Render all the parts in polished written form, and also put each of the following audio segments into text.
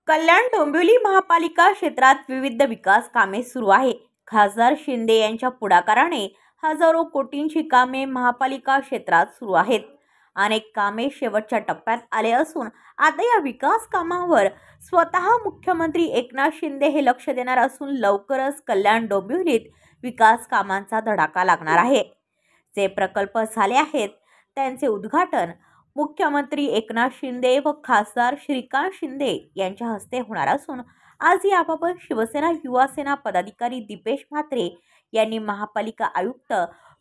कल्याण डोंबिवली महापालिका क्षेत्रात विविध विकास कामे सुरू आहे। खासदार शिंदे यांच्या पुढाकाराने हजारो कोटींची कामे महापालिका क्षेत्रात सुरू आहेत। अनेक कामे शेवटच्या टप्प्यात आले असून आता या विकास कामांवर स्वतः मुख्यमंत्री एकनाथ शिंदे हे लक्ष देणार असून लवकरच कल्याण डोंबिवलीत विकास कामांचा धडाका लागणार आहे। जे प्रकल्प झाले आहेत त्यांचे उद्घाटन मुख्यमंत्री एकनाथ शिंदे व खासदार श्रीकांत शिंदे यांच्या हस्ते होणार असून आज याबाबत शिवसेना युवासेना पदाधिकारी दीपेश म्हात्रे यांनी महापालिका आयुक्त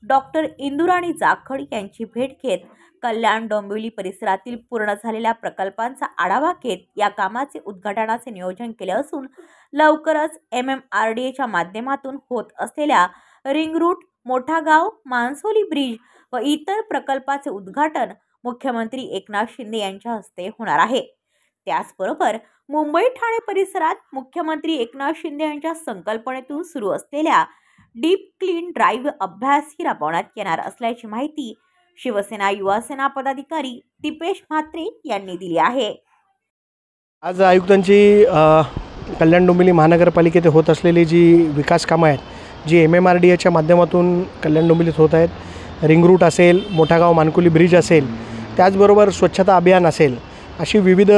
डॉक्टर इंदुराणी जाखड यांची भेट घेत कल्याण डोंबिवली परिसरातील पूर्ण झालेल्या प्रकल्पांचा आढावा घेत या कामाचे उद्घाटनाचे नियोजन केले असून लवकरच MMRDAच्या माध्यमातून होत असलेल्या रिंग रूट, मोठा गाव, मानसोली ब्रिज व इतर प्रकल्पाचे उद्घाटन मुख्यमंत्री एकनाथ शिंदे यांच्या हस्ते होणार आहे। त्याचबरोबर मुंबई ठाणे परिसरात मुख्यमंत्री एकनाथ शिंदे यांच्या संकल्पनेतून सुरू असलेल्या डीप क्लीन ड्राईव्ह अभ्यासही राबवण्यात येणार असल्याची माहिती शिवसेना युवासेना पदाधिकारी दीपेश म्हात्रे यांनी दिली आहे। आज आयुक्तांची कल्याण डोंबिवली महानगरपालिकेत होत असलेली जी विकास कामं आहेत, जी MMRDAच्या माध्यमातून कल्याण डोंबिवलीत होत आहेत, रिंग रूट असेल, मोठा गाव मानकोली ब्रिज असेल, त्याचबरोबर स्वच्छता अभियान असेल, अशी विविध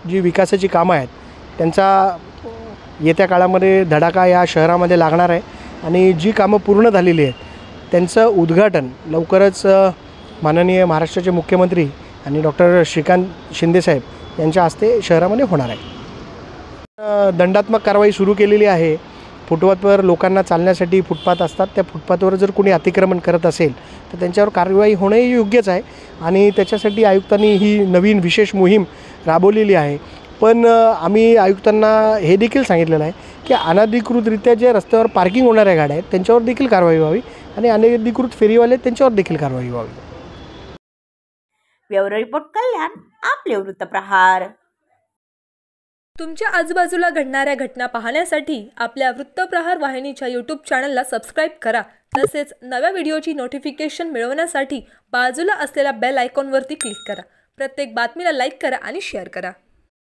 जी विकासाची कामं आहेत त्यांचा येत्या काळामध्ये धडाका या शहरामध्ये लागणार आहे आणि जी कामं पूर्ण झालेली आहेत त्यांचं उद्घाटन लवकरच माननीय महाराष्ट्राचे मुख्यमंत्री आणि डॉक्टर श्रीकांत शिंदेसाहेब यांच्या हस्ते शहरामध्ये होणार आहे। दंडात्मक कारवाई सुरू केलेली आहे। फुटपाथवर लोकांना चालण्यासाठी फुटपाथ असतात, त्या फुटपाथवर जर कोणी अतिक्रमण करत असेल तर त्यांच्यावर कारवाई होणे योग्यच आहे आणि त्याच्यासाठी आयुक्तांनी ही नवीन विशेष मोहीम राबवलेली आहे। पण आम्ही आयुक्तांना हे देखील सांगितलेलं आहे की अनधिकृतरित्या जे रस्त्यावर पार्किंग होणाऱ्या गाड्या आहेत त्यांच्यावर देखील कारवाई व्हावी आणि अनधिकृत फेरीवाले त्यांच्यावर देखील कारवाई व्हावी। ब्युरो रिपोर्ट कल्याण, आपले वृत्तप्रहार। तुमच्या आजूबाजूला घडणाऱ्या घटना पाहण्यासाठी आपल्या वृत्तप्रहार वाहिनीच्या YouTube चॅनलला सबस्क्राईब करा। तसेच नव्या व्हिडिओची नोटिफिकेशन मिळवण्यासाठी बाजूला असलेल्या बेल आयकॉनवरती क्लिक करा। प्रत्येक बातमीला लाईक करा आणि शेअर करा।